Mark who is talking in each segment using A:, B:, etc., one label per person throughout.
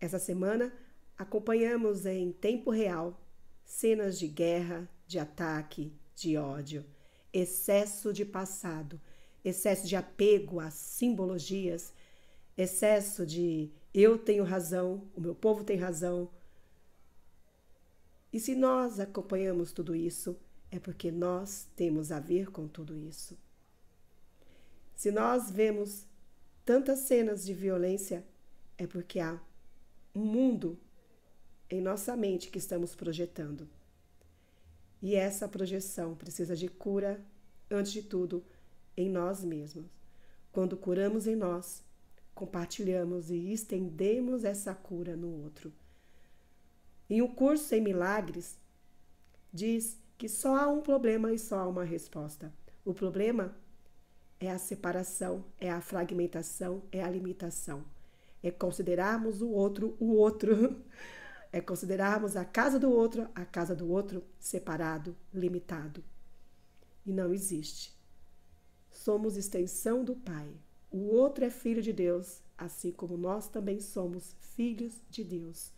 A: Essa semana, acompanhamos em tempo real cenas de guerra, de ataque, de ódio, excesso de passado, excesso de apego a simbologias, excesso de eu tenho razão, o meu povo tem razão. E se nós acompanhamos tudo isso, é porque nós temos a ver com tudo isso. Se nós vemos tantas cenas de violência, é porque há um mundo em nossa mente que estamos projetando. E essa projeção precisa de cura, antes de tudo, em nós mesmos. Quando curamos em nós, compartilhamos e estendemos essa cura no outro. Em um curso em milagres, diz que só há um problema e só há uma resposta. O problema é a separação, é a fragmentação, é a limitação. É considerarmos o outro. É considerarmos a casa do outro separado, limitado. E não existe. Somos extensão do Pai. O outro é filho de Deus, assim como nós também somos filhos de Deus.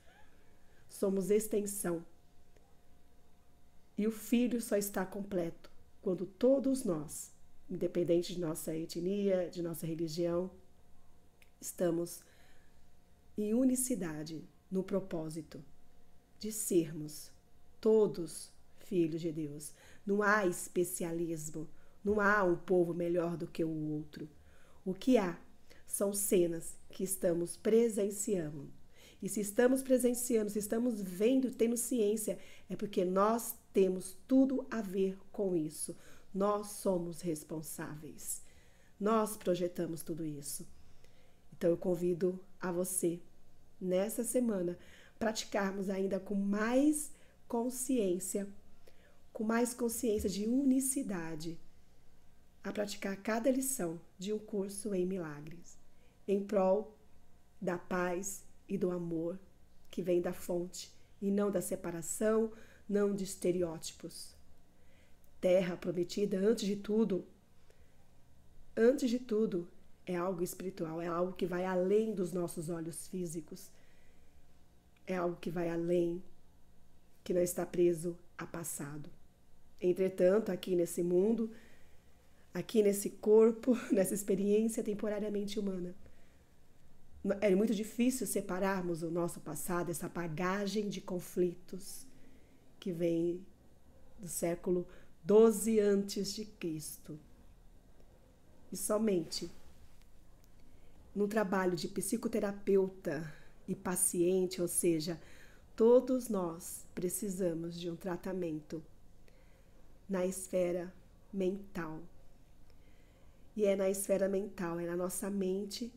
A: Somos extensão. E o filho só está completo quando todos nós, independente de nossa etnia, de nossa religião, estamos em unicidade no propósito de sermos todos filhos de Deus. Não há especialismo, não há um povo melhor do que o outro. O que há são cenas que estamos presenciando. E se estamos presenciando, se estamos vendo, tendo ciência, é porque nós temos tudo a ver com isso. Nós somos responsáveis. Nós projetamos tudo isso. Então eu convido a você, nessa semana, praticarmos ainda com mais consciência de unicidade, a praticar cada lição de um curso em milagres, em prol da paz e do amor que vem da fonte e não da separação, não de estereótipos. Terra prometida, antes de tudo, é algo espiritual, é algo que vai além dos nossos olhos físicos. É algo que vai além, que não está preso a passado. Entretanto, aqui nesse mundo, aqui nesse corpo, nessa experiência temporariamente humana, é muito difícil separarmos o nosso passado, essa bagagem de conflitos que vem do século 12 antes de Cristo. E somente no trabalho de psicoterapeuta e paciente, ou seja, todos nós precisamos de um tratamento na esfera mental. E é na esfera mental, é na nossa mente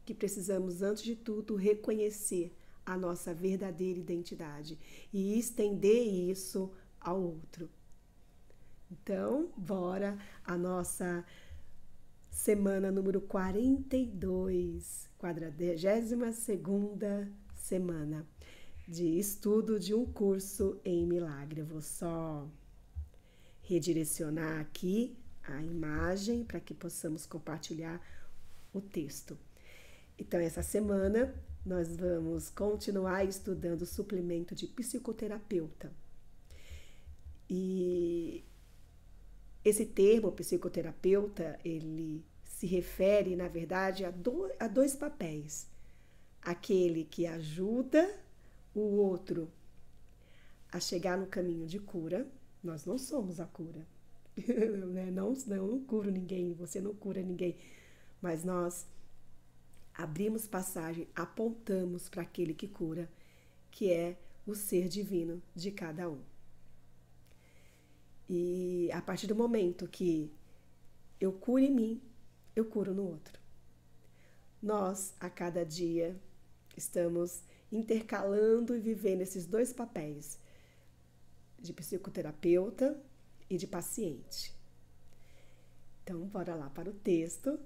A: que precisamos, antes de tudo, reconhecer a nossa verdadeira identidade e estender isso ao outro. Então, bora a nossa semana número 42, 42ª semana de estudo de um curso em milagre. Eu vou só redirecionar aqui a imagem para que possamos compartilhar o texto. Então, essa semana nós vamos continuar estudando o suplemento de psicoterapeuta. E esse termo, psicoterapeuta, ele se refere, na verdade, a dois papéis. Aquele que ajuda o outro a chegar no caminho de cura. Nós não somos a cura. Eu não curo ninguém, você não cura ninguém. Mas nós abrimos passagem, apontamos para aquele que cura, que é o ser divino de cada um. E a partir do momento que eu curo em mim, eu curo no outro. Nós, a cada dia, estamos intercalando e vivendo esses dois papéis, de psicoterapeuta e de paciente. Então, bora lá para o texto.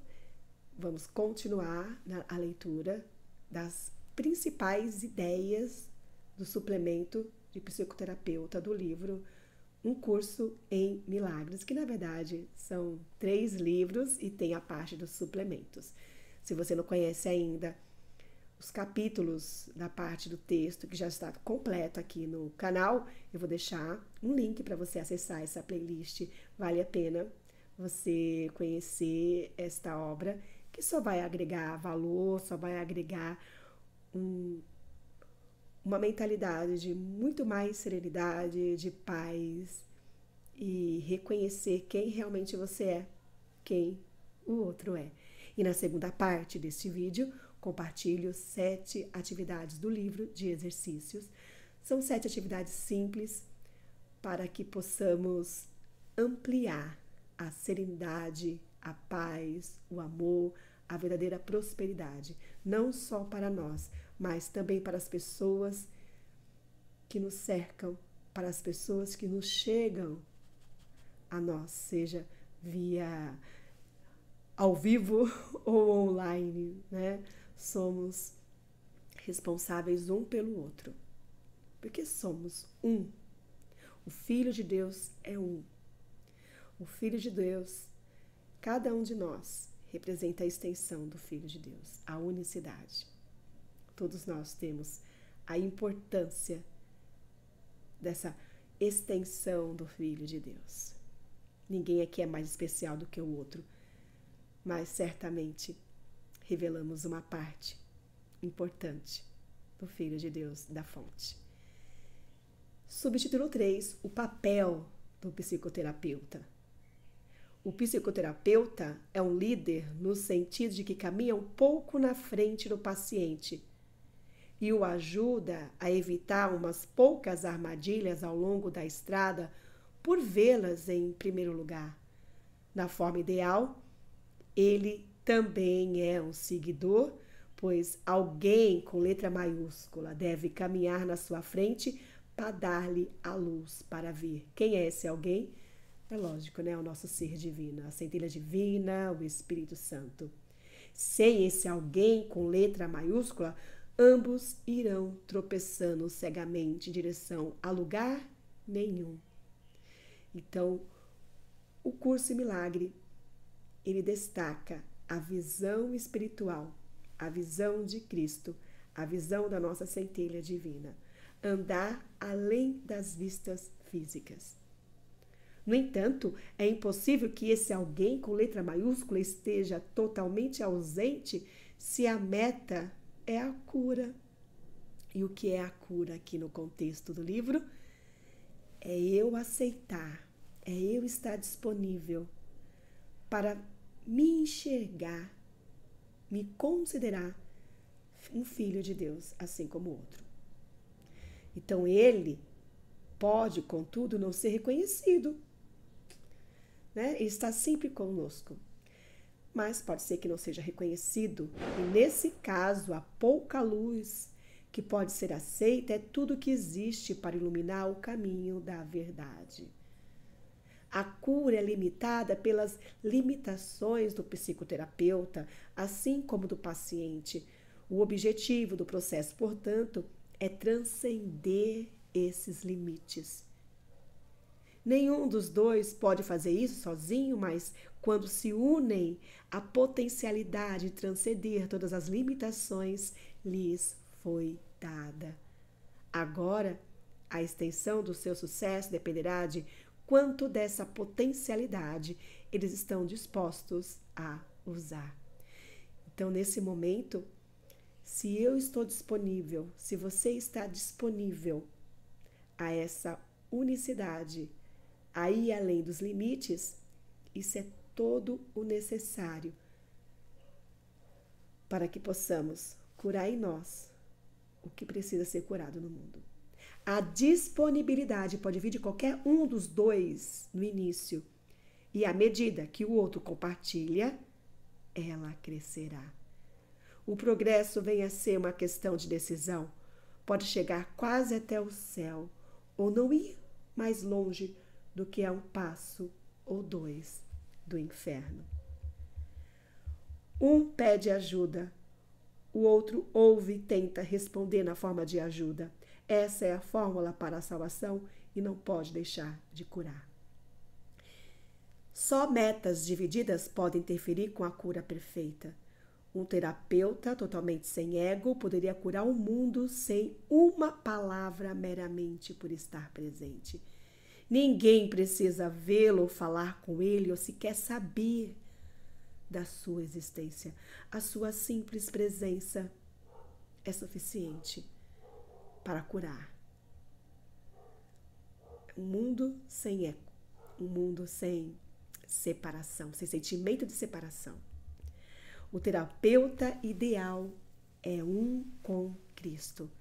A: Vamos continuar a leitura das principais ideias do suplemento de psicoterapeuta do livro Um Curso em Milagres, que na verdade são 3 livros e tem a parte dos suplementos. Se você não conhece ainda os capítulos da parte do texto que já está completo aqui no canal. Eu vou deixar um link para você acessar essa playlist. Vale a pena você conhecer esta obra, que só vai agregar valor, só vai agregar uma mentalidade de muito mais serenidade, de paz e reconhecer quem realmente você é, quem o outro é. E na segunda parte deste vídeo, compartilho 7 atividades do livro de exercícios. São 7 atividades simples para que possamos ampliar a serenidade, a paz, o amor, a verdadeira prosperidade, não só para nós, mas também para as pessoas que nos cercam, para as pessoas que nos chegam a nós, seja via ao vivo ou online, né? Somos responsáveis um pelo outro, porque somos um. O Filho de Deus é um. O Filho de Deus, cada um de nós, representa a extensão do Filho de Deus, a unicidade. Todos nós temos a importância dessa extensão do Filho de Deus. Ninguém aqui é mais especial do que o outro, mas certamente revelamos uma parte importante do Filho de Deus da fonte. Subtítulo 3, o papel do psicoterapeuta. O psicoterapeuta é um líder no sentido de que caminha um pouco na frente do paciente e o ajuda a evitar umas poucas armadilhas ao longo da estrada por vê-las em primeiro lugar. Na forma ideal, ele também é um seguidor, pois alguém com letra maiúscula deve caminhar na sua frente para dar-lhe a luz para ver. Quem é esse alguém? É lógico, né? O nosso ser divino, a centelha divina, o Espírito Santo. Sem esse alguém com letra maiúscula, ambos irão tropeçando cegamente em direção a lugar nenhum. Então, o Curso em Milagre, ele destaca a visão espiritual, a visão de Cristo, a visão da nossa centelha divina. Andar além das vistas físicas. No entanto, é impossível que esse alguém com letra maiúscula esteja totalmente ausente se a meta é a cura. E o que é a cura aqui no contexto do livro? É eu aceitar, é eu estar disponível para me enxergar, me considerar um filho de Deus, assim como o outro. Então, ele pode, contudo, não ser reconhecido, né? Ele está sempre conosco, mas pode ser que não seja reconhecido. E nesse caso, a pouca luz que pode ser aceita é tudo que existe para iluminar o caminho da verdade. A cura é limitada pelas limitações do psicoterapeuta, assim como do paciente. O objetivo do processo, portanto, é transcender esses limites. Nenhum dos dois pode fazer isso sozinho, mas quando se unem, a potencialidade de transcender todas as limitações lhes foi dada. Agora, a extensão do seu sucesso dependerá de quanto dessa potencialidade eles estão dispostos a usar. Então, nesse momento, se eu estou disponível, se você está disponível a essa unicidade, a ir além dos limites, isso é todo o necessário para que possamos curar em nós o que precisa ser curado no mundo. A disponibilidade pode vir de qualquer um dos dois no início, e à medida que o outro compartilha, ela crescerá. O progresso vem a ser uma questão de decisão. Pode chegar quase até o céu, ou não ir mais longe do que a um passo ou dois do inferno. Um pede ajuda, o outro ouve e tenta responder na forma de ajuda. Essa é a fórmula para a salvação e não pode deixar de curar. Só metas divididas podem interferir com a cura perfeita. Um terapeuta totalmente sem ego poderia curar o mundo sem uma palavra meramente por estar presente. Ninguém precisa vê-lo ou falar com ele ou sequer saber da sua existência. A sua simples presença é suficiente para curar. Um mundo sem eco, um mundo sem separação, sem sentimento de separação. O terapeuta ideal é um com Cristo,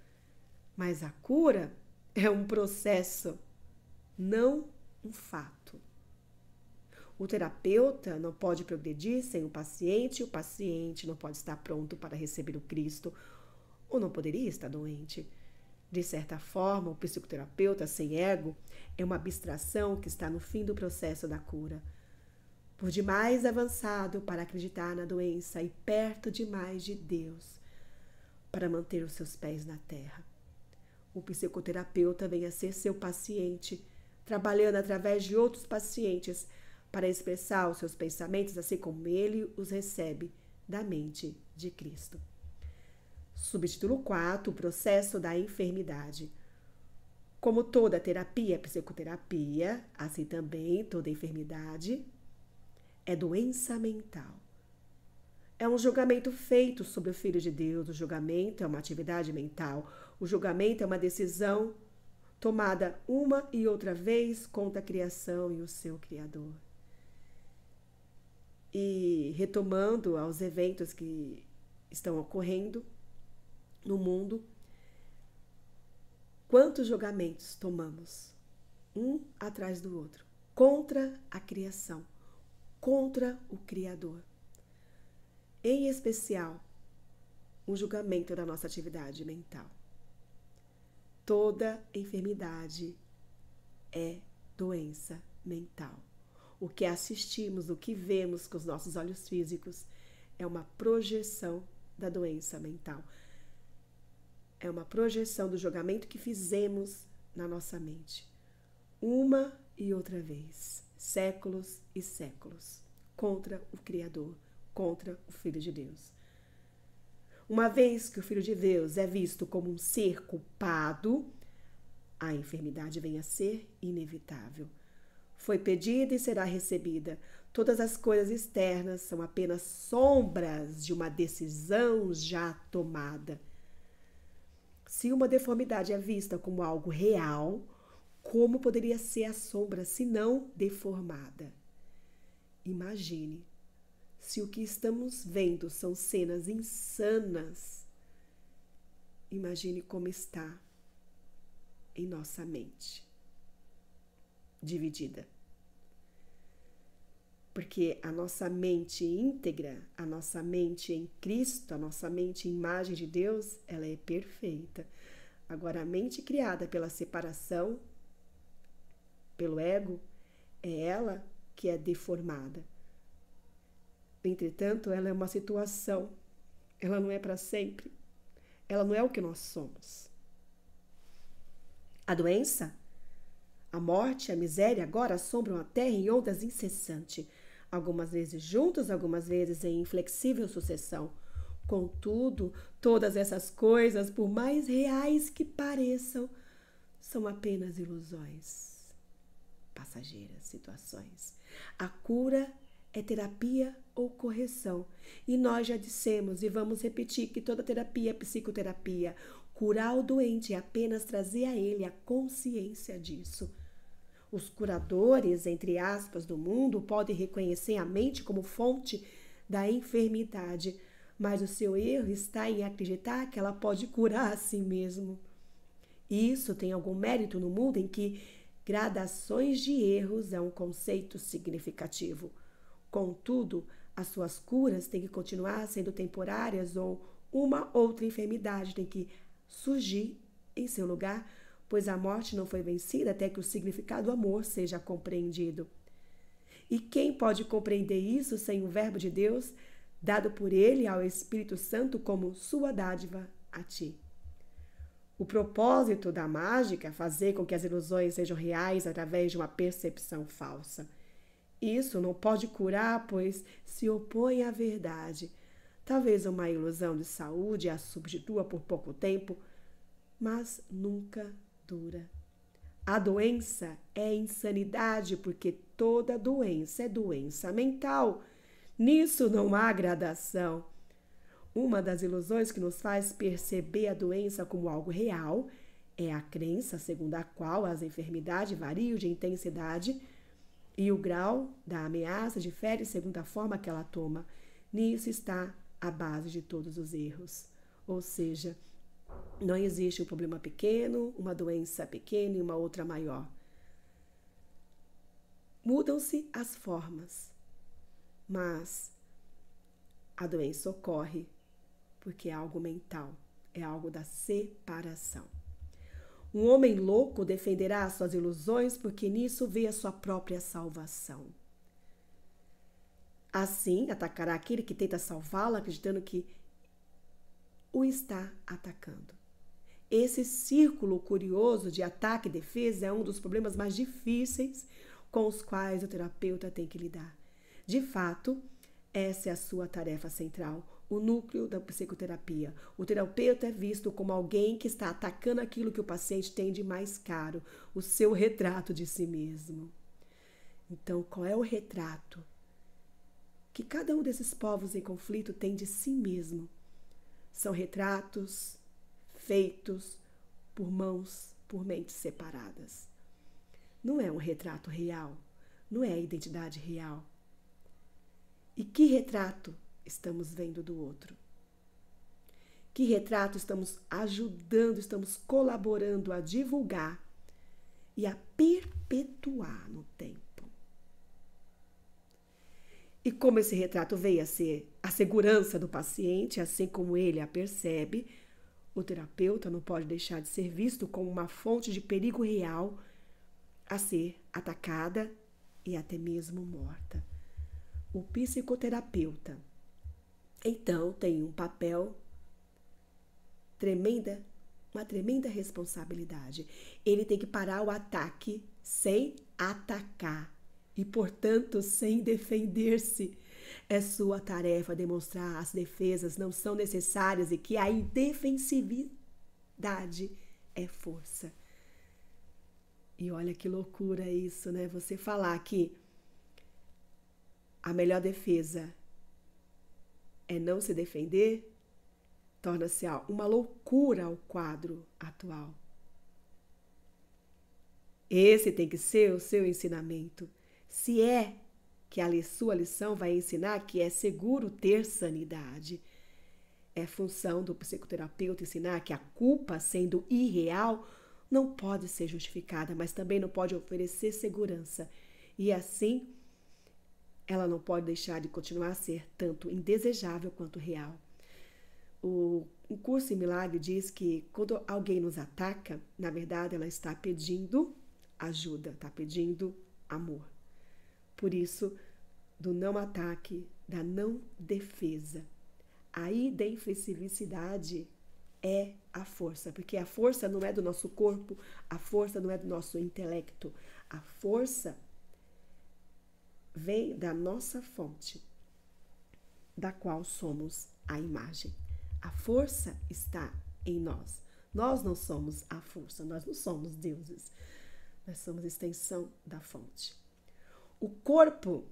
A: mas a cura é um processo, não um fato. O terapeuta não pode progredir sem o paciente não pode estar pronto para receber o Cristo, ou não poderia estar doente. De certa forma, o psicoterapeuta sem ego é uma abstração que está no fim do processo da cura. Por demais avançado para acreditar na doença e perto demais de Deus para manter os seus pés na terra. O psicoterapeuta vem a ser seu paciente, trabalhando através de outros pacientes para expressar os seus pensamentos, assim como ele os recebe da mente de Cristo. Subtítulo 4, o processo da enfermidade. Como toda terapia é psicoterapia, assim também toda enfermidade é doença mental. É um julgamento feito sobre o Filho de Deus. O julgamento é uma atividade mental. O julgamento é uma decisão tomada uma e outra vez contra a criação e o seu Criador. E retomando aos eventos que estão ocorrendo no mundo, quantos julgamentos tomamos, um atrás do outro, contra a criação, contra o Criador. Em especial, o julgamento da nossa atividade mental. Toda enfermidade é doença mental. O que assistimos, o que vemos com os nossos olhos físicos é uma projeção da doença mental. É uma projeção do julgamento que fizemos na nossa mente. Uma e outra vez, séculos e séculos, contra o Criador, contra o Filho de Deus. Uma vez que o Filho de Deus é visto como um ser culpado, a enfermidade vem a ser inevitável. Foi pedida e será recebida. Todas as coisas externas são apenas sombras de uma decisão já tomada. Se uma deformidade é vista como algo real, como poderia ser a sombra se não deformada? Imagine, se o que estamos vendo são cenas insanas, imagine como está em nossa mente, dividida. Porque a nossa mente íntegra, a nossa mente em Cristo, a nossa mente em imagem de Deus, ela é perfeita. Agora, a mente criada pela separação, pelo ego, é ela que é deformada. Entretanto, ela é uma situação, ela não é para sempre, ela não é o que nós somos. A doença, a morte, a miséria agora assombram a terra em ondas incessantes, algumas vezes juntas, algumas vezes em inflexível sucessão. Contudo, todas essas coisas, por mais reais que pareçam, são apenas ilusões, passageiras situações. A cura é terapia ou correção. E nós já dissemos e vamos repetir que toda terapia é psicoterapia. Curar o doente é apenas trazer a ele a consciência disso. Os curadores, entre aspas, do mundo podem reconhecer a mente como fonte da enfermidade, mas o seu erro está em acreditar que ela pode curar a si mesmo. Isso tem algum mérito no mundo em que gradações de erros é um conceito significativo. Contudo, as suas curas têm que continuar sendo temporárias ou uma outra enfermidade tem que surgir em seu lugar, pois a morte não foi vencida até que o significado do amor seja compreendido. E quem pode compreender isso sem o Verbo de Deus, dado por ele ao Espírito Santo como sua dádiva a ti? O propósito da mágica é fazer com que as ilusões sejam reais através de uma percepção falsa. Isso não pode curar, pois se opõe à verdade. Talvez uma ilusão de saúde a substitua por pouco tempo, mas nunca dura. A doença é insanidade porque toda doença é doença mental. Nisso não há gradação. Uma das ilusões que nos faz perceber a doença como algo real é a crença segundo a qual as enfermidades variam de intensidade e o grau da ameaça difere segundo a forma que ela toma. Nisso está a base de todos os erros. Ou seja, não existe um problema pequeno, uma doença pequena e uma outra maior. Mudam-se as formas, mas a doença ocorre porque é algo mental, é algo da separação. Um homem louco defenderá as suas ilusões porque nisso vê a sua própria salvação. Assim, atacará aquele que tenta salvá-lo, acreditando que o está atacando. Esse círculo curioso de ataque e defesa é um dos problemas mais difíceis com os quais o terapeuta tem que lidar. De fato, essa é a sua tarefa central, o núcleo da psicoterapia. O terapeuta é visto como alguém que está atacando aquilo que o paciente tem de mais caro, o seu retrato de si mesmo. Então, qual é o retrato que cada um desses povos em conflito tem de si mesmo? São retratos feitos por mãos, por mentes separadas. Não é um retrato real, não é a identidade real. E que retrato estamos vendo do outro? Que retrato estamos ajudando, estamos colaborando a divulgar e a perpetuar no tempo? E como esse retrato veio a ser a segurança do paciente, assim como ele a percebe, o terapeuta não pode deixar de ser visto como uma fonte de perigo real a ser atacada e até mesmo morta. O psicoterapeuta, então, tem um papel uma tremenda responsabilidade. Ele tem que parar o ataque sem atacar e, portanto, sem defender-se. É sua tarefa demonstrar as defesas não são necessárias e que a indefensividade é força. E olha que loucura isso, né? Você falar que a melhor defesa é não se defender, torna-se uma loucura ao quadro atual. Esse tem que ser o seu ensinamento. Se é que a sua lição vai ensinar que é seguro ter sanidade. É função do psicoterapeuta ensinar que a culpa, sendo irreal, não pode ser justificada, mas também não pode oferecer segurança. E assim, ela não pode deixar de continuar a ser tanto indesejável quanto real. O Curso em Milagre diz que quando alguém nos ataca, na verdade ela está pedindo ajuda, está pedindo amor. Por isso, do não ataque, da não defesa. A indefensividade é a força, porque a força não é do nosso corpo, a força não é do nosso intelecto, a força vem da nossa fonte, da qual somos a imagem. A força está em nós. Nós não somos a força, nós não somos deuses. Nós somos extensão da fonte. O corpo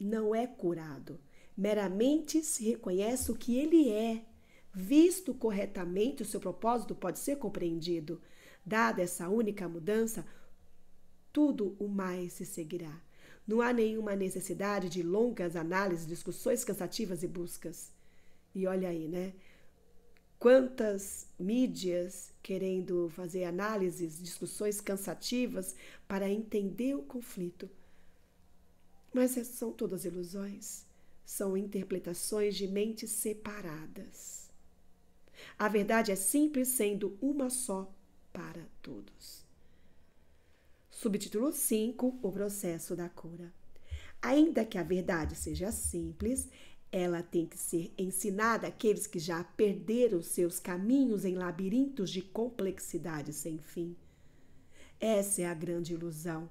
A: não é curado, meramente se reconhece o que ele é. Visto corretamente, o seu propósito pode ser compreendido. Dada essa única mudança, tudo o mais se seguirá. Não há nenhuma necessidade de longas análises, discussões cansativas e buscas. E olha aí, né? Quantas mídias querendo fazer análises, discussões cansativas para entender o conflito. Mas são todas ilusões, são interpretações de mentes separadas. A verdade é simples, sendo uma só para todos. Subtítulo 5, o processo da cura. Ainda que a verdade seja simples, ela tem que ser ensinada àqueles que já perderam seus caminhos em labirintos de complexidade sem fim. Essa é a grande ilusão.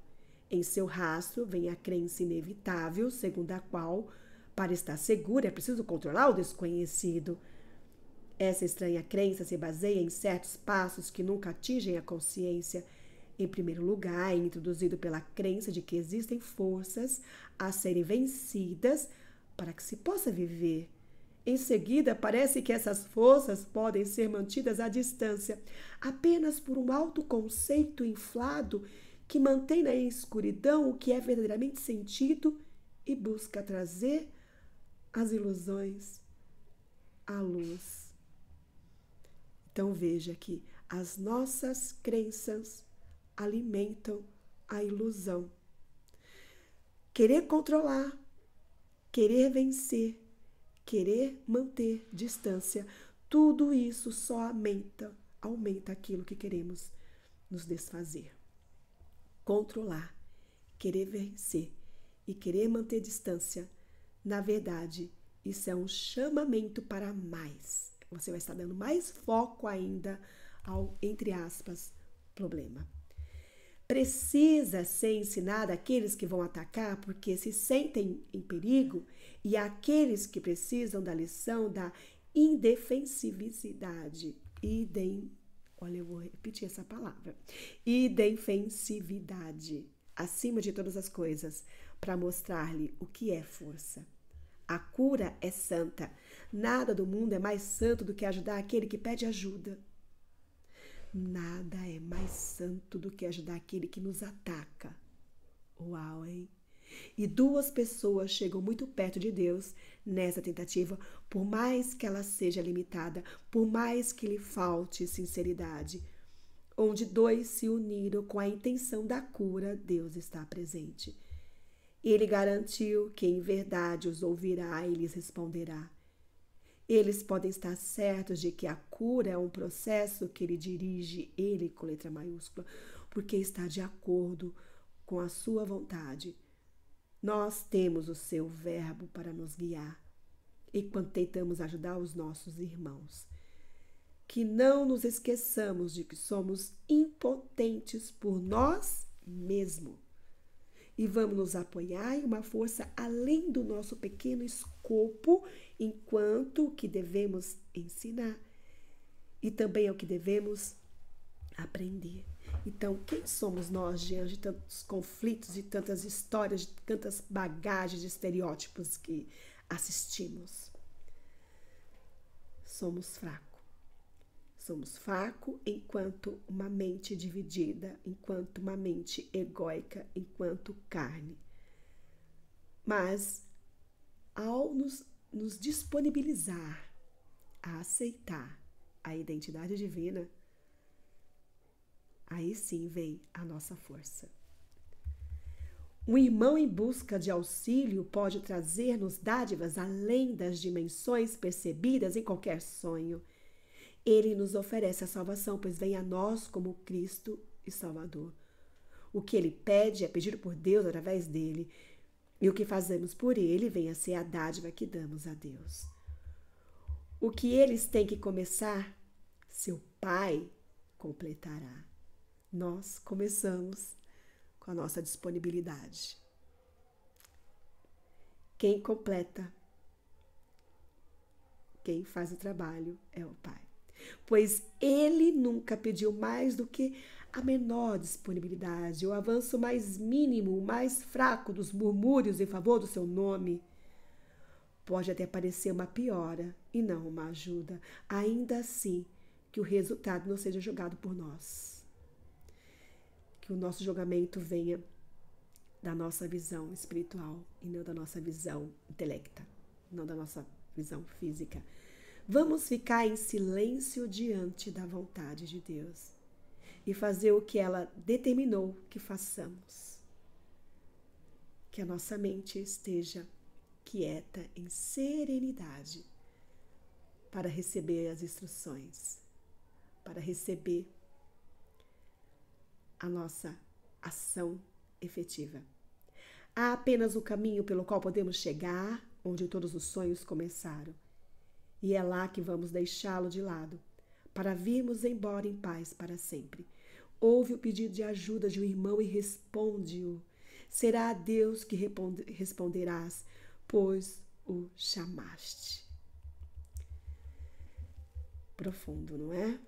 A: Em seu rastro vem a crença inevitável, segundo a qual, Para estar seguro, é preciso controlar o desconhecido. Essa estranha crença se baseia em certos passos que nunca atingem a consciência. Em primeiro lugar, é introduzido pela crença de que existem forças a serem vencidas para que se possa viver. Em seguida, parece que essas forças podem ser mantidas à distância, apenas por um autoconceito inflado que mantém na escuridão o que é verdadeiramente sentido e busca trazer as ilusões à luz. Então veja que as nossas crenças alimentam a ilusão. Querer controlar, querer vencer, querer manter distância, tudo isso só aumenta aquilo que queremos nos desfazer. Controlar, querer vencer e querer manter distância, na verdade, isso é um chamamento para mais. Você vai estar dando mais foco ainda ao, entre aspas, problema. Precisa ser ensinado àqueles que vão atacar porque se sentem em perigo e àqueles que precisam da lição da indefensividade. Olha, eu vou repetir essa palavra. Indefensividade, acima de todas as coisas, para mostrar-lhe o que é força. A cura é santa. Nada do mundo é mais santo do que ajudar aquele que pede ajuda. Nada é mais santo do que ajudar aquele que nos ataca. Uau, hein? E duas pessoas chegam muito perto de Deus nessa tentativa, por mais que ela seja limitada, por mais que lhe falte sinceridade. Onde dois se uniram com a intenção da cura, Deus está presente. Ele garantiu que em verdade os ouvirá e lhes responderá. Eles podem estar certos de que a cura é um processo que ele dirige, ele com letra maiúscula, porque está de acordo com a sua vontade. Nós temos o seu verbo para nos guiar, enquanto tentamos ajudar os nossos irmãos. Que não nos esqueçamos de que somos impotentes por nós mesmos. E vamos nos apoiar em uma força além do nosso pequeno escopo, enquanto o que devemos ensinar. E também é o que devemos aprender. Então, quem somos nós diante de tantos conflitos, de tantas histórias, de tantas bagagens, de estereótipos que assistimos? Somos fracos. Somos fracos enquanto uma mente dividida, enquanto uma mente egóica, enquanto carne. Mas, ao nos disponibilizar a aceitar a identidade divina, aí sim vem a nossa força. Um irmão em busca de auxílio pode trazer-nos dádivas além das dimensões percebidas em qualquer sonho. Ele nos oferece a salvação, pois vem a nós como Cristo e Salvador. O que ele pede é pedido por Deus através dele, e o que fazemos por ele vem a ser a dádiva que damos a Deus. O que eles têm que começar, seu Pai completará. Nós começamos com a nossa disponibilidade. Quem completa, quem faz o trabalho é o Pai. Pois ele nunca pediu mais do que a menor disponibilidade, o avanço mais mínimo, o mais fraco dos murmúrios em favor do seu nome. Pode até parecer uma piora e não uma ajuda, ainda assim que o resultado não seja julgado por nós. Que o nosso julgamento venha da nossa visão espiritual e não da nossa visão intelecta, não da nossa visão física. Vamos ficar em silêncio diante da vontade de Deus e fazer o que ela determinou que façamos. Que a nossa mente esteja quieta em serenidade para receber as instruções, para receber a nossa ação efetiva. Há apenas o caminho pelo qual podemos chegar onde todos os sonhos começaram. E é lá que vamos deixá-lo de lado, para virmos embora em paz para sempre. Ouve o pedido de ajuda de um irmão e responde-o. Será a Deus que responderás, pois o chamaste. Profundo, não é?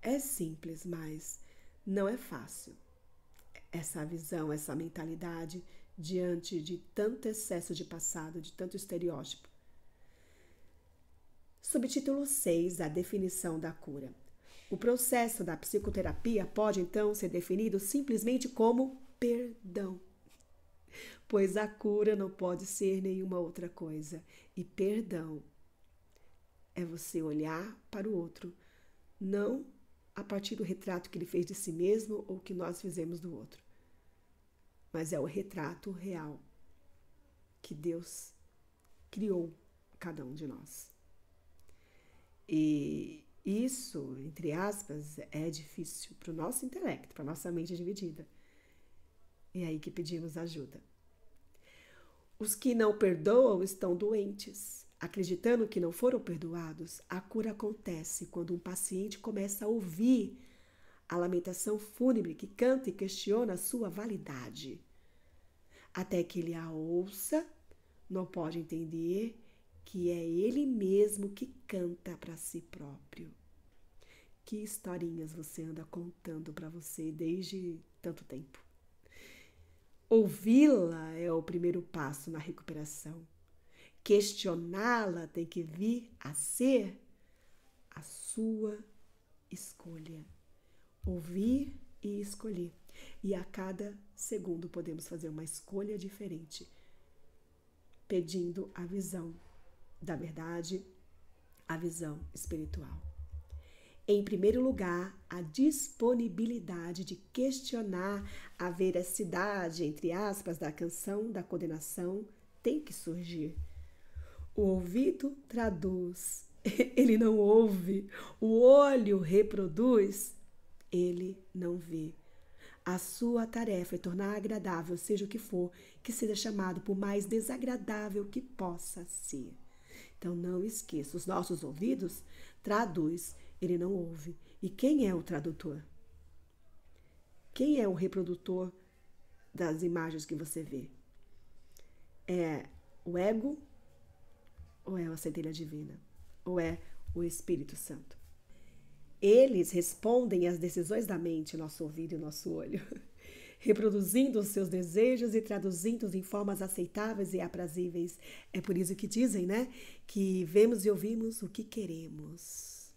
A: É simples, mas não é fácil. Essa visão, essa mentalidade diante de tanto excesso de passado, de tanto estereótipo. Subtítulo 6, a definição da cura. O processo da psicoterapia pode, então, ser definido simplesmente como perdão. Pois a cura não pode ser nenhuma outra coisa. E perdão é você olhar para o outro, não a partir do retrato que ele fez de si mesmo ou que nós fizemos do outro, mas é o retrato real que Deus criou cada um de nós. E isso, entre aspas, é difícil para o nosso intelecto, para a nossa mente dividida. É aí que pedimos ajuda. Os que não perdoam estão doentes. Acreditando que não foram perdoados, a cura acontece quando um paciente começa a ouvir a lamentação fúnebre que canta e questiona a sua validade. Até que ele a ouça, não pode entender que é ele mesmo que canta para si próprio. Que historinhas você anda contando para você desde tanto tempo? Ouvi-la é o primeiro passo na recuperação. Questioná-la tem que vir a ser a sua escolha. Ouvir e escolher. E a cada segundo podemos fazer uma escolha diferente, pedindo a visão da verdade, a visão espiritual. Em primeiro lugar, a disponibilidade de questionar a veracidade, entre aspas, da canção da condenação tem que surgir. O ouvido traduz, ele não ouve. O olho reproduz, ele não vê. A sua tarefa é tornar agradável, seja o que for, que seja chamado por mais desagradável que possa ser. Então não esqueça, os nossos ouvidos traduz, ele não ouve. E quem é o tradutor? Quem é o reprodutor das imagens que você vê? É o ego? Ou é a centelha divina? Ou é o Espírito Santo? Eles respondem às decisões da mente, nosso ouvido e nosso olho, reproduzindo os seus desejos e traduzindo-os em formas aceitáveis e aprazíveis. É por isso que dizem, né? Que vemos e ouvimos o que queremos.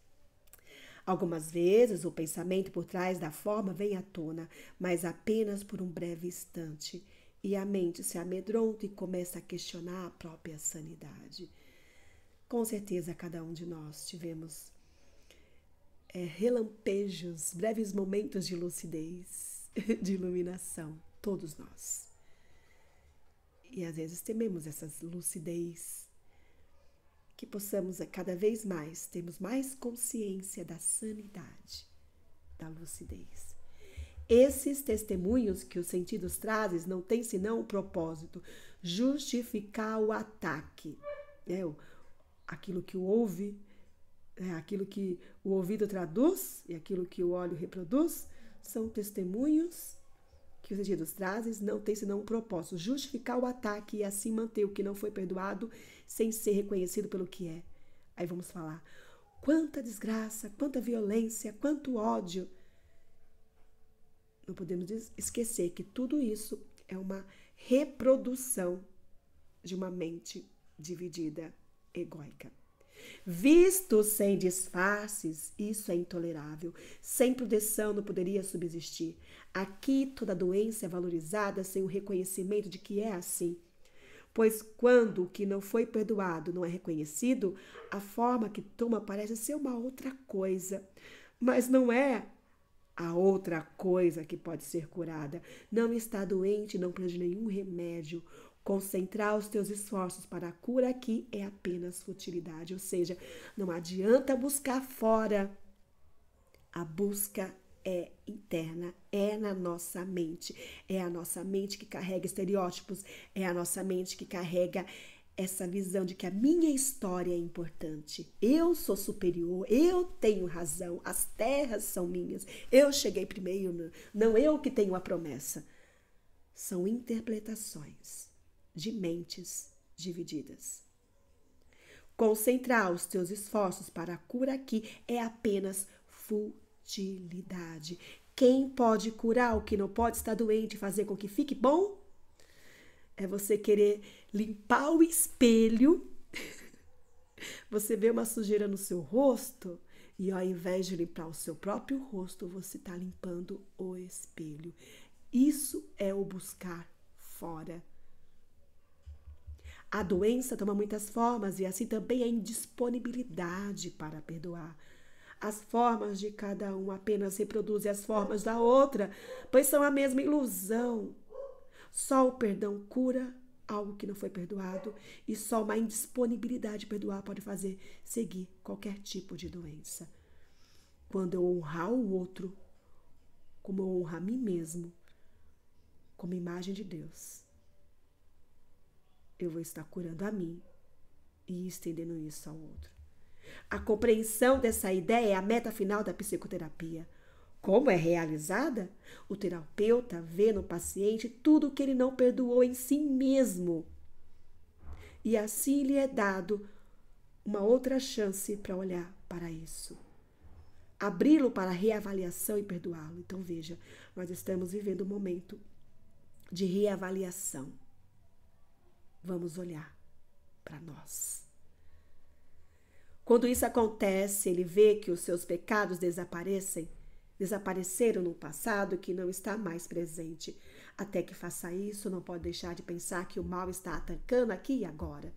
A: Algumas vezes o pensamento por trás da forma vem à tona, mas apenas por um breve instante, e a mente se amedronta e começa a questionar a própria sanidade. Com certeza, cada um de nós tivemos relampejos, breves momentos de lucidez, de iluminação, todos nós. E às vezes tememos essa lucidez, que possamos cada vez mais termos mais consciência da sanidade, da lucidez. Esses testemunhos que os sentidos trazem não têm senão o propósito, justificar o ataque, aquilo que o ouve, aquilo que o ouvido traduz e aquilo que o olho reproduz, são testemunhos que os sentidos trazem, não tem senão um propósito, justificar o ataque e assim manter o que não foi perdoado sem ser reconhecido pelo que é. Aí vamos falar, quanta desgraça, quanta violência, quanto ódio. Não podemos esquecer que tudo isso é uma reprodução de uma mente dividida, egóica. Visto sem disfarces, isso é intolerável. Sem proteção não poderia subsistir. Aqui toda doença é valorizada sem o reconhecimento de que é assim. Pois quando o que não foi perdoado não é reconhecido, a forma que toma parece ser uma outra coisa. Mas não é a outra coisa que pode ser curada. Não está doente, não precisa de nenhum remédio. Concentrar os teus esforços para a cura aqui é apenas futilidade, ou seja, não adianta buscar fora. A busca é interna, é na nossa mente. É a nossa mente que carrega estereótipos, é a nossa mente que carrega essa visão de que a minha história é importante. Eu sou superior, eu tenho razão, as terras são minhas, eu cheguei primeiro, não eu que tenho a promessa. São interpretações. de mentes divididas. Concentrar os teus esforços para a cura aqui é apenas futilidade. Quem pode curar o que não pode estar doente e fazer com que fique bom? É você querer limpar o espelho. Você vê uma sujeira no seu rosto e ao invés de limpar o seu próprio rosto, você está limpando o espelho. Isso é o buscar fora. A doença toma muitas formas e assim também a indisponibilidade para perdoar. As formas de cada um apenas reproduzem as formas da outra, pois são a mesma ilusão. Só o perdão cura algo que não foi perdoado e só uma indisponibilidade de perdoar pode fazer seguir qualquer tipo de doença. Quando eu honrar o outro, como eu honro a mim mesmo, como imagem de Deus, eu vou estar curando a mim e estendendo isso ao outro. A compreensão dessa ideia é a meta final da psicoterapia. Como é realizada? O terapeuta vê no paciente tudo o que ele não perdoou em si mesmo. E assim lhe é dado uma outra chance para olhar para isso. Abri-lo para reavaliação e perdoá-lo. Então veja, nós estamos vivendo um momento de reavaliação. Vamos olhar para nós. Quando isso acontece, ele vê que os seus pecados desapareceram no passado que não está mais presente. Até que faça isso, não pode deixar de pensar que o mal está atacando aqui e agora.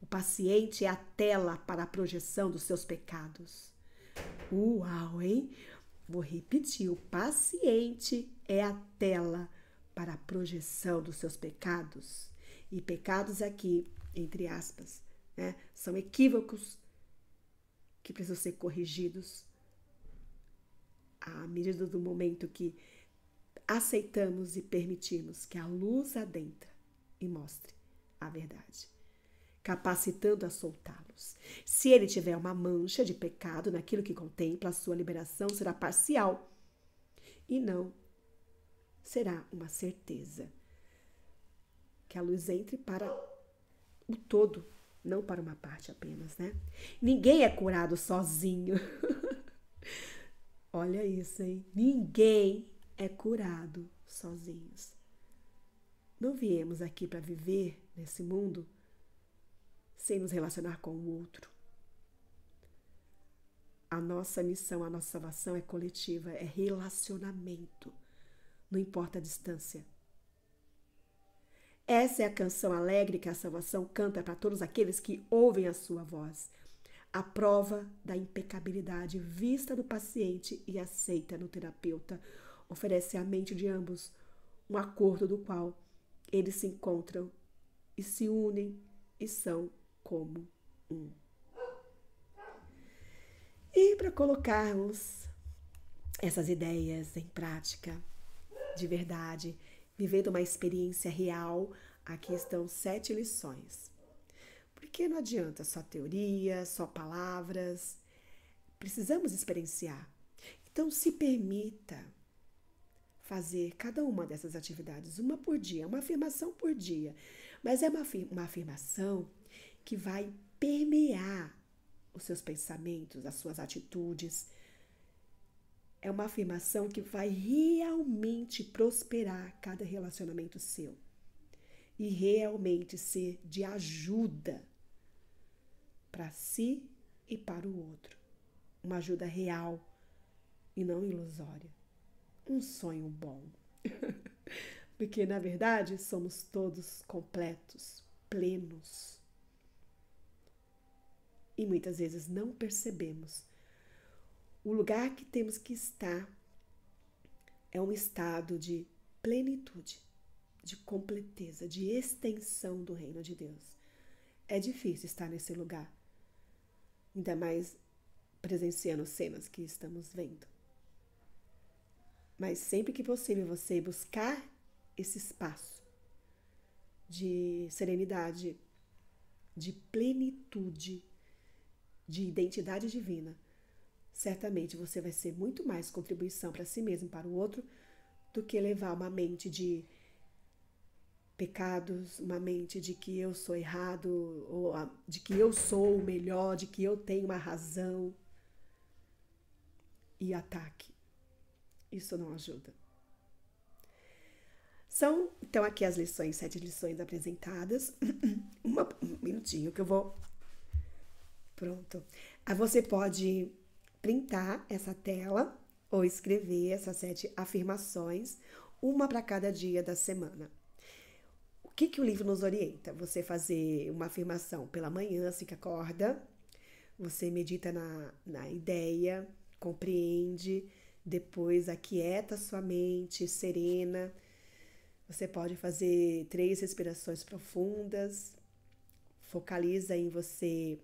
A: O paciente é a tela para a projeção dos seus pecados. Uau, hein? Vou repetir, o paciente é a tela para a projeção dos seus pecados. E pecados aqui, entre aspas, né, são equívocos que precisam ser corrigidos à medida do momento que aceitamos e permitimos que a luz adentre e mostre a verdade, capacitando a soltá-los. Se ele tiver uma mancha de pecado naquilo que contempla, a sua liberação será parcial e não será uma certeza. Que a luz entre para o todo, não para uma parte apenas, né? Ninguém é curado sozinho. Olha isso, hein? Ninguém é curado sozinhos. Não viemos aqui para viver nesse mundo sem nos relacionar com o outro. A nossa missão, a nossa salvação é coletiva, é relacionamento. Não importa a distância. Essa é a canção alegre que a salvação canta para todos aqueles que ouvem a sua voz. A prova da impecabilidade vista do paciente e aceita no terapeuta oferece à mente de ambos um acordo do qual eles se encontram e se unem e são como um. E para colocarmos essas ideias em prática, de verdade, vivendo uma experiência real, aqui estão 7 lições. Porque não adianta só teoria, só palavras. Precisamos experienciar. Então, se permita fazer cada uma dessas atividades, uma por dia, uma afirmação por dia. Mas é uma afirmação que vai permear os seus pensamentos, as suas atitudes. É uma afirmação que vai realmente prosperar cada relacionamento seu e realmente ser de ajuda para si e para o outro. Uma ajuda real e não ilusória. Um sonho bom. Porque, na verdade, somos todos completos, plenos. E muitas vezes não percebemos. O lugar que temos que estar é um estado de plenitude, de completeza, de extensão do reino de Deus. É difícil estar nesse lugar, ainda mais presenciando cenas que estamos vendo. Mas sempre que possível você buscar esse espaço de serenidade, de plenitude, de identidade divina, certamente você vai ser muito mais contribuição para si mesmo e para o outro do que levar uma mente de pecados, uma mente de que eu sou errado, ou de que eu sou o melhor, de que eu tenho uma razão, e ataque. Isso não ajuda. São, então, aqui as lições, 7 lições apresentadas. Um minutinho que eu vou... Pronto. Aí você pode printar essa tela ou escrever essas 7 afirmações, uma para cada dia da semana. O que o livro nos orienta? Você fazer uma afirmação pela manhã, assim que acorda, você medita na ideia, compreende, depois aquieta sua mente, serena. Você pode fazer 3 respirações profundas, focaliza em você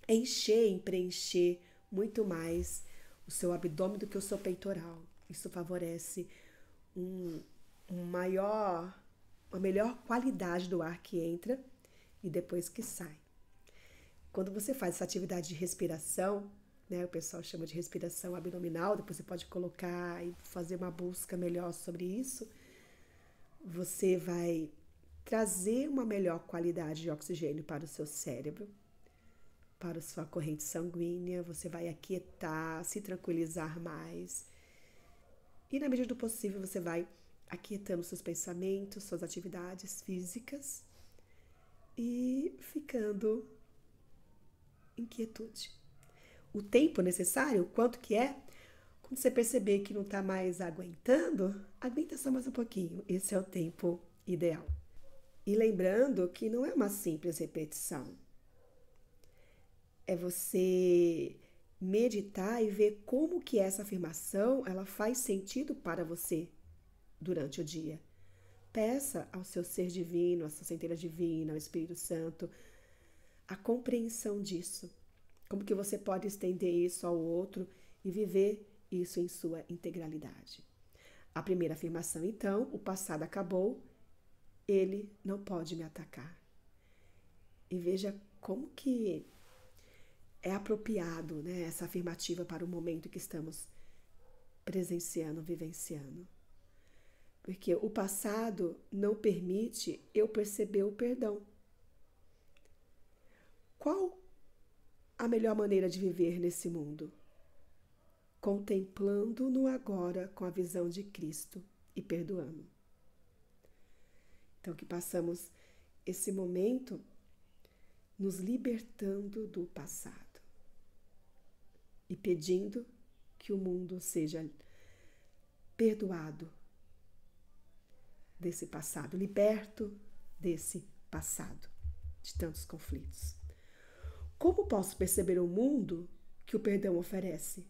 A: preencher muito mais o seu abdômen do que o seu peitoral. Isso favorece uma melhor qualidade do ar que entra e depois que sai. Quando você faz essa atividade de respiração, né, o pessoal chama de respiração abdominal, depois você pode colocar e fazer uma busca melhor sobre isso, você vai trazer uma melhor qualidade de oxigênio para o seu cérebro, para a sua corrente sanguínea, você vai aquietar, se tranquilizar mais. E na medida do possível você vai aquietando seus pensamentos, suas atividades físicas e ficando em quietude. O tempo necessário, quanto que é? Quando você perceber que não está mais aguentando, aguenta só mais um pouquinho. Esse é o tempo ideal. E lembrando que não é uma simples repetição. É você meditar e ver como que essa afirmação ela faz sentido para você durante o dia. Peça ao seu ser divino, à sua centelha divina, ao Espírito Santo, a compreensão disso. Como que você pode estender isso ao outro e viver isso em sua integralidade. A primeira afirmação, então, o passado acabou, ele não pode me atacar. E veja como que é apropriado, né, essa afirmativa para o momento que estamos presenciando, vivenciando. Porque o passado não permite eu perceber o perdão. Qual a melhor maneira de viver nesse mundo? Contemplando no agora com a visão de Cristo e perdoando. Então, que passamos esse momento nos libertando do passado e pedindo que o mundo seja perdoado desse passado, liberto desse passado, de tantos conflitos. Como posso perceber o mundo que o perdão oferece?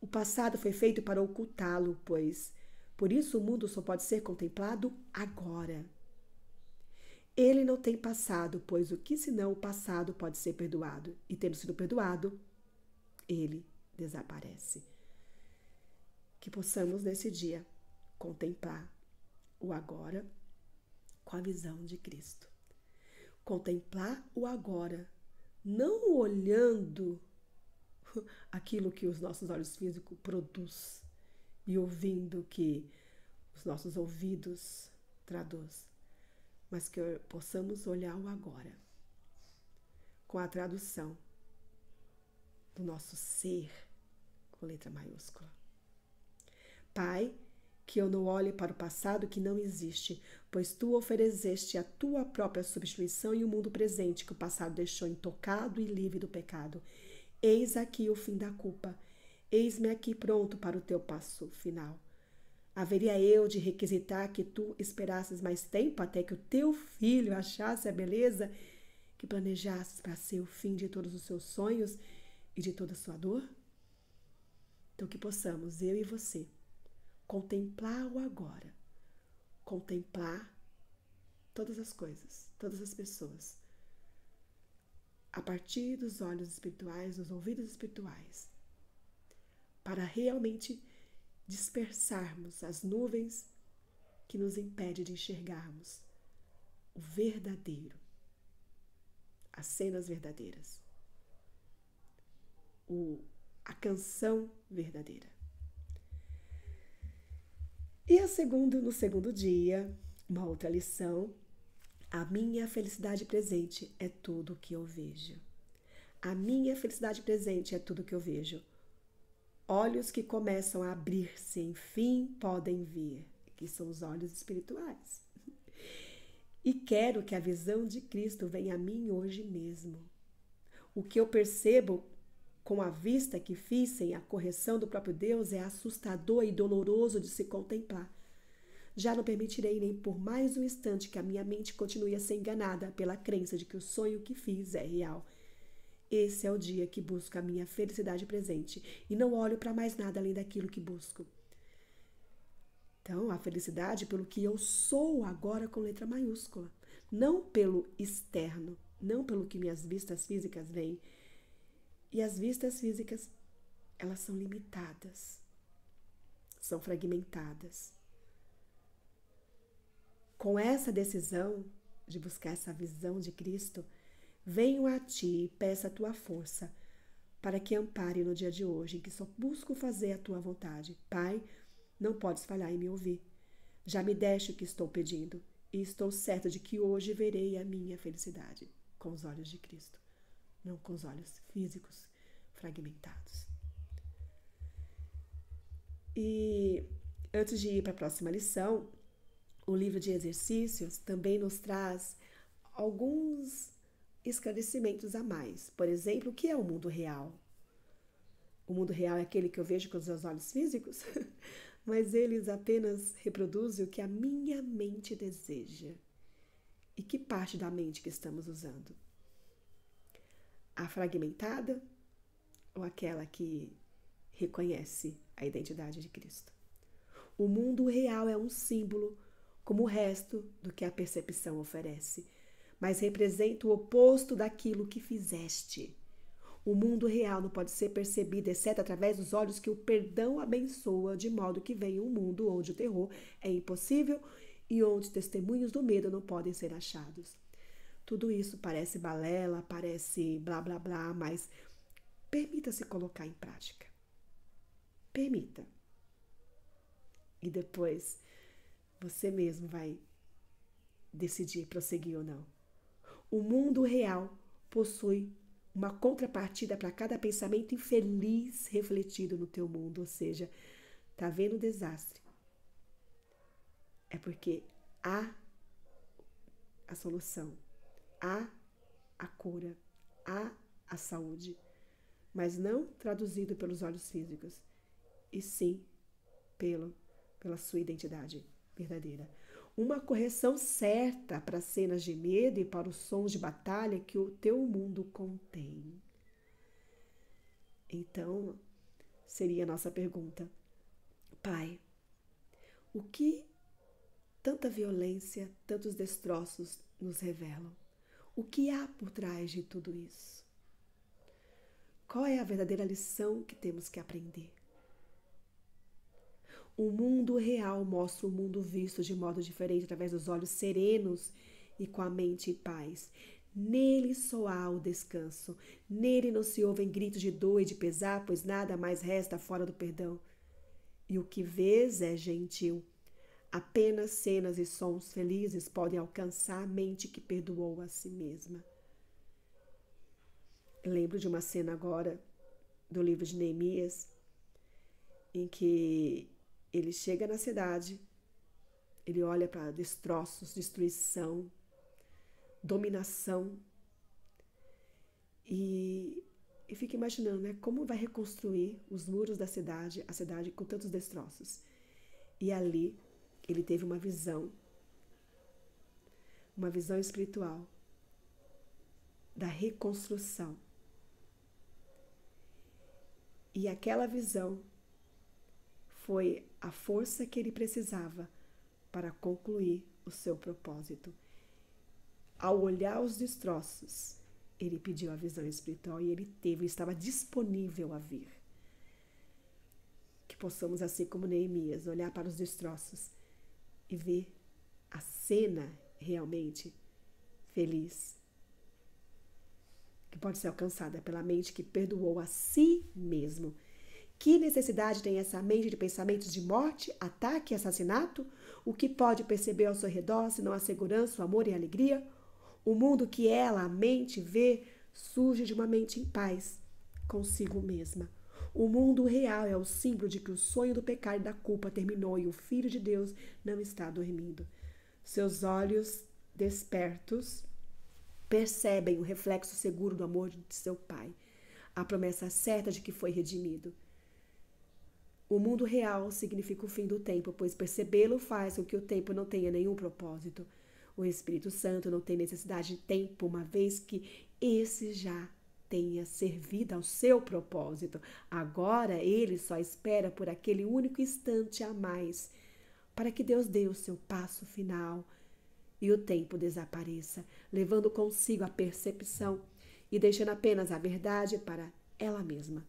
A: O passado foi feito para ocultá-lo, pois por isso o mundo só pode ser contemplado agora. Ele não tem passado, pois o que senão o passado pode ser perdoado? E tendo sido perdoado, ele desaparece. Que possamos nesse dia contemplar o agora com a visão de Cristo. Contemplar o agora, não olhando aquilo que os nossos olhos físicos produzem e ouvindo o que os nossos ouvidos traduz, mas que possamos olhar o agora com a tradução do nosso ser com letra maiúscula. Pai, que eu não olhe para o passado que não existe, pois tu ofereceste a tua própria substituição em um mundo presente que o passado deixou intocado e livre do pecado. Eis aqui o fim da culpa. Eis-me aqui pronto para o teu passo final. Haveria eu de requisitar que tu esperasses mais tempo até que o teu filho achasse a beleza que planejasses para ser o fim de todos os seus sonhos e de toda a sua dor? Então que possamos, eu e você, contemplar o agora, contemplar todas as coisas, todas as pessoas, a partir dos olhos espirituais, dos ouvidos espirituais, para realmente dispersarmos as nuvens que nos impedem de enxergarmos o verdadeiro, as cenas verdadeiras, a canção verdadeira. E no segundo dia, Uma outra lição: a minha felicidade presente é tudo o que eu vejo. A minha felicidade presente é tudo o que eu vejo. Olhos que começam a abrir-se, enfim, podem ver, que são os olhos espirituais. E quero que a visão de Cristo venha a mim hoje mesmo. O que eu percebo com a vista que fiz sem a correção do próprio Deus é assustador e doloroso de se contemplar. Já não permitirei nem por mais um instante que a minha mente continue a ser enganada pela crença de que o sonho que fiz é real. Esse é o dia que busco a minha felicidade presente e não olho para mais nada além daquilo que busco. Então, a felicidade pelo que eu sou agora com letra maiúscula, não pelo externo, não pelo que minhas vistas físicas veem. E as vistas físicas, elas são limitadas, são fragmentadas. Com essa decisão de buscar essa visão de Cristo, venho a ti e peço a tua força para que ampare no dia de hoje, em que só busco fazer a tua vontade. Pai, não podes falhar em me ouvir. Já me deste o que estou pedindo e estou certa de que hoje verei a minha felicidade com os olhos de Cristo, não com os olhos físicos fragmentados. E antes de ir para a próxima lição, o livro de exercícios também nos traz alguns esclarecimentos a mais. Por exemplo, o que é o mundo real? O mundo real é aquele que eu vejo com os meus olhos físicos, mas eles apenas reproduzem o que a minha mente deseja. E que parte da mente que estamos usando? A fragmentada ou aquela que reconhece a identidade de Cristo? O mundo real é um símbolo, como o resto do que a percepção oferece, mas representa o oposto daquilo que fizeste. O mundo real não pode ser percebido, exceto através dos olhos que o perdão abençoa, de modo que venha um mundo onde o terror é impossível e onde testemunhos do medo não podem ser achados. Tudo isso parece balela, parece blá blá blá, mas permita-se colocar em prática. Permita. E depois você mesmo vai decidir prosseguir ou não. O mundo real possui uma contrapartida para cada pensamento infeliz refletido no teu mundo, ou seja, tá vendo o desastre? É porque há a solução, há a cura, há a saúde, mas não traduzido pelos olhos físicos, e sim pela sua identidade verdadeira. Uma correção certa para cenas de medo e para os sons de batalha que o teu mundo contém. Então, seria a nossa pergunta: Pai, o que tanta violência, tantos destroços nos revelam? O que há por trás de tudo isso? Qual é a verdadeira lição que temos que aprender? O mundo real mostra o mundo visto de modo diferente através dos olhos serenos e com a mente em paz. Nele só há o descanso. Nele não se ouvem gritos de dor e de pesar, pois nada mais resta fora do perdão. E o que vês é gentil. Apenas cenas e sons felizes podem alcançar a mente que perdoou a si mesma. Eu lembro de uma cena agora do livro de Neemias, em que ele chega na cidade, ele olha para destroços, destruição, dominação e fica imaginando, né, como vai reconstruir os muros da cidade, a cidade com tantos destroços. E ali ele teve uma visão espiritual da reconstrução. E aquela visão foi a força que ele precisava para concluir o seu propósito. Ao olhar os destroços, ele pediu a visão espiritual e ele teve, estava disponível a vir. Que possamos, assim como Neemias, olhar para os destroços e ver a cena realmente feliz, que pode ser alcançada pela mente que perdoou a si mesmo Que necessidade tem essa mente de pensamentos de morte, ataque e assassinato? O que pode perceber ao seu redor, senão a segurança, o amor e a alegria? O mundo que ela, a mente, vê, surge de uma mente em paz consigo mesma. O mundo real é o símbolo de que o sonho do pecado e da culpa terminou e o Filho de Deus não está dormindo. Seus olhos despertos percebem o reflexo seguro do amor de seu Pai, a promessa certa de que foi redimido. O mundo real significa o fim do tempo, pois percebê-lo faz com que o tempo não tenha nenhum propósito. O Espírito Santo não tem necessidade de tempo, uma vez que esse já tenha servido ao seu propósito. Agora ele só espera por aquele único instante a mais, para que Deus dê o seu passo final e o tempo desapareça, levando consigo a percepção e deixando apenas a verdade para ela mesma.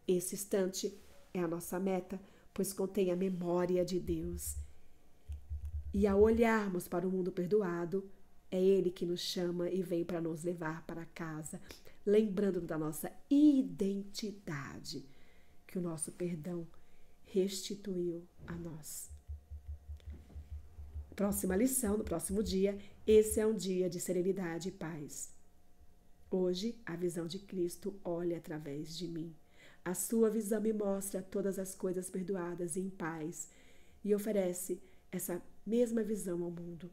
A: Esse instante é a nossa meta, pois contém a memória de Deus. E ao olharmos para o mundo perdoado, é Ele que nos chama e vem para nos levar para casa, lembrando da nossa identidade, que o nosso perdão restituiu a nós. Próxima lição, no próximo dia, esse é um dia de serenidade e paz. Hoje, a visão de Cristo olha através de mim. A sua visão me mostra todas as coisas perdoadas e em paz e oferece essa mesma visão ao mundo.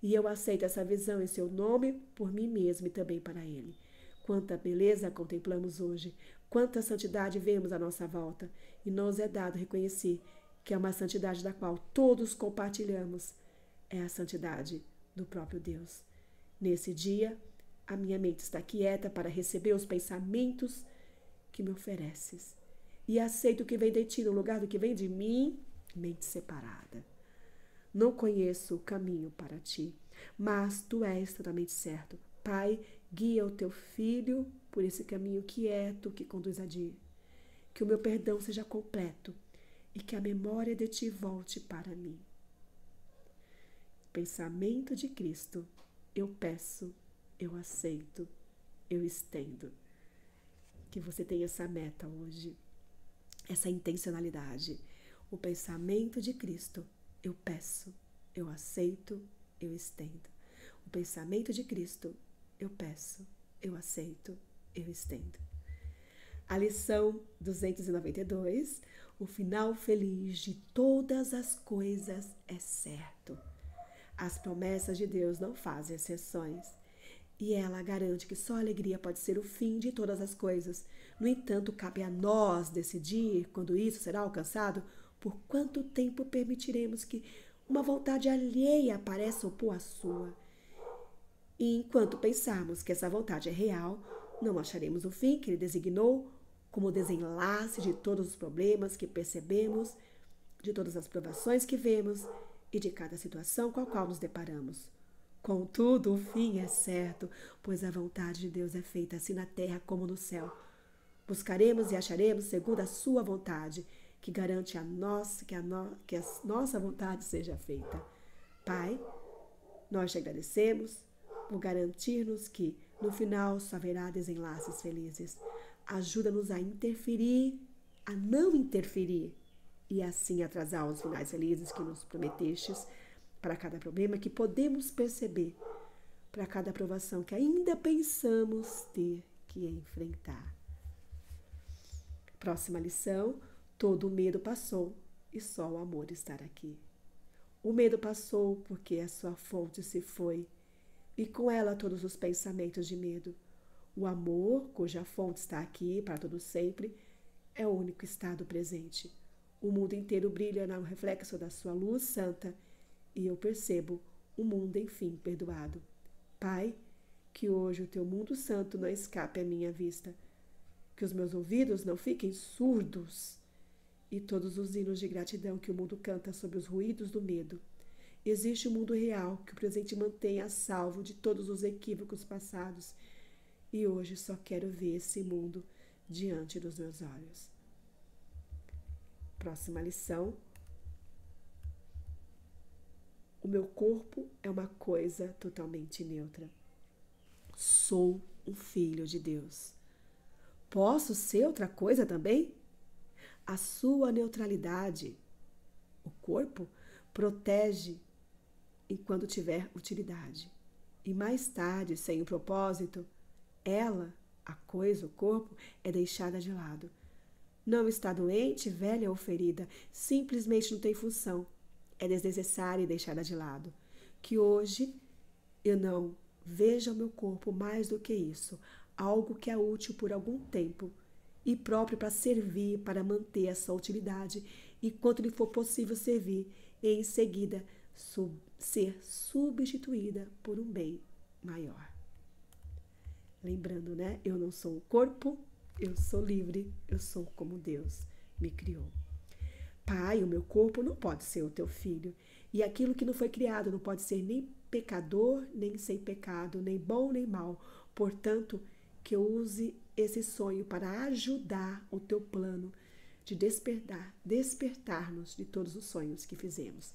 A: E eu aceito essa visão em seu nome, por mim mesmo e também para ele. Quanta beleza contemplamos hoje, quanta santidade vemos à nossa volta, e nos é dado reconhecer que é uma santidade da qual todos compartilhamos. É a santidade do próprio Deus. Nesse dia, a minha mente está quieta para receber os pensamentos que me ofereces, e aceito o que vem de ti no lugar do que vem de mim, mente separada. Não conheço o caminho para ti, mas tu és totalmente certo. Pai, guia o teu filho por esse caminho quieto que conduz a ti. Que o meu perdão seja completo e que a memória de ti volte para mim. Pensamento de Cristo, eu peço, eu aceito, eu estendo. Que você tenha essa meta hoje, essa intencionalidade. O pensamento de Cristo, eu peço, eu aceito, eu estendo. O pensamento de Cristo, eu peço, eu aceito, eu estendo. A lição 292, o final feliz de todas as coisas é certo. As promessas de Deus não fazem exceções. E ela garante que só a alegria pode ser o fim de todas as coisas. No entanto, cabe a nós decidir, quando isso será alcançado, por quanto tempo permitiremos que uma vontade alheia apareça opor à sua. E enquanto pensarmos que essa vontade é real, não acharemos o fim que ele designou como desenlace de todos os problemas que percebemos, de todas as provações que vemos e de cada situação com a qual nos deparamos. Contudo, o fim é certo, pois a vontade de Deus é feita assim na terra como no céu. Buscaremos e acharemos segundo a sua vontade, que garante que a nossa vontade seja feita. Pai, nós te agradecemos por garantir-nos que, no final, só haverá desenlaces felizes. Ajuda-nos a não interferir, e assim atrasar os finais felizes que nos prometestes, para cada problema que podemos perceber, para cada provação que ainda pensamos ter que enfrentar. Próxima lição, todo o medo passou e só o amor está aqui. O medo passou porque a sua fonte se foi, e com ela todos os pensamentos de medo. O amor, cuja fonte está aqui para todo sempre, é o único estado presente. O mundo inteiro brilha no reflexo da sua luz santa, e eu percebo o mundo, enfim, perdoado. Pai, que hoje o teu mundo santo não escape à minha vista, que os meus ouvidos não fiquem surdos, e todos os hinos de gratidão que o mundo canta sobre os ruídos do medo. Existe um mundo real que o presente mantém a salvo de todos os equívocos passados, e hoje só quero ver esse mundo diante dos meus olhos. Próxima lição. O meu corpo é uma coisa totalmente neutra. Sou um filho de Deus. Posso ser outra coisa também? A sua neutralidade, o corpo, protege enquanto tiver utilidade. E mais tarde, sem o propósito, ela, a coisa, o corpo, é deixada de lado. Não está doente, velha ou ferida, simplesmente não tem função. É desnecessária e deixada de lado. Que hoje eu não veja o meu corpo mais do que isso, algo que é útil por algum tempo e próprio para servir, para manter a sua utilidade, enquanto lhe for possível servir, e em seguida ser substituída por um bem maior. Lembrando, né? Eu não sou um corpo, eu sou livre, eu sou como Deus me criou. Pai, o meu corpo não pode ser o teu filho, e aquilo que não foi criado não pode ser nem pecador, nem sem pecado, nem bom, nem mal. Portanto, que eu use esse sonho para ajudar o teu plano de despertar-nos de todos os sonhos que fizemos.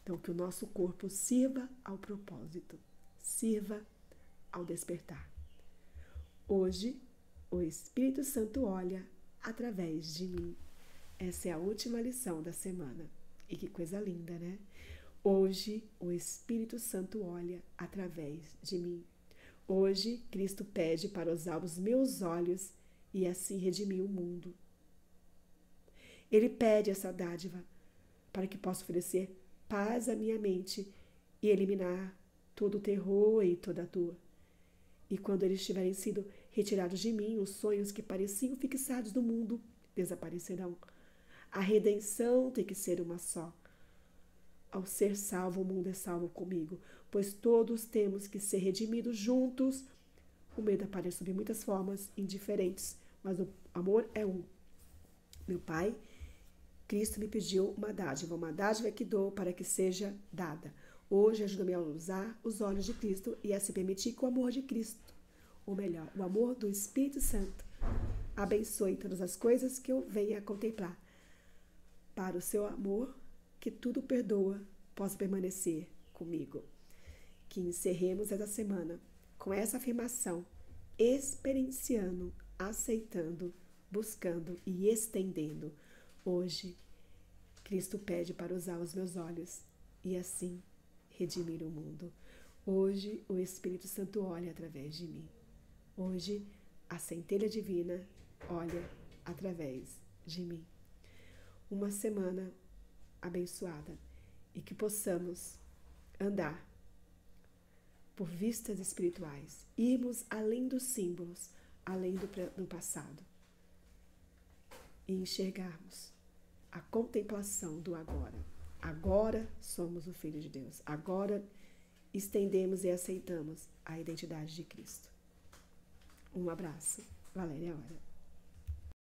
A: Então, que o nosso corpo sirva ao propósito, sirva ao despertar. Hoje, o Espírito Santo olha através de mim. Essa é a última lição da semana. E que coisa linda, né? Hoje, o Espírito Santo olha através de mim. Hoje, Cristo pede para usar os meus olhos e assim redimir o mundo. Ele pede essa dádiva para que possa oferecer paz à minha mente e eliminar todo o terror e toda a dor. E quando eles tiverem sido retirados de mim, os sonhos que pareciam fixados no mundo desaparecerão. A redenção tem que ser uma só. Ao ser salvo, o mundo é salvo comigo, pois todos temos que ser redimidos juntos. O medo aparece sob muitas formas, indiferentes, mas o amor é um. Meu Pai, Cristo me pediu uma dádiva que dou para que seja dada. Hoje ajuda-me a usar os olhos de Cristo e a se permitir que o amor de Cristo, ou melhor, o amor do Espírito Santo, abençoe todas as coisas que eu venha a contemplar. Para o seu amor, que tudo perdoa, possa permanecer comigo. Que encerremos essa semana com essa afirmação, experienciando, aceitando, buscando e estendendo. Hoje, Cristo pede para usar os meus olhos e assim redimir o mundo. Hoje, o Espírito Santo olha através de mim. Hoje, a centelha divina olha através de mim. Uma semana abençoada e que possamos andar por vistas espirituais, irmos além dos símbolos, além do passado e enxergarmos a contemplação do agora. Agora somos o Filho de Deus. Agora estendemos e aceitamos a identidade de Cristo. Um abraço. Valéria Hora.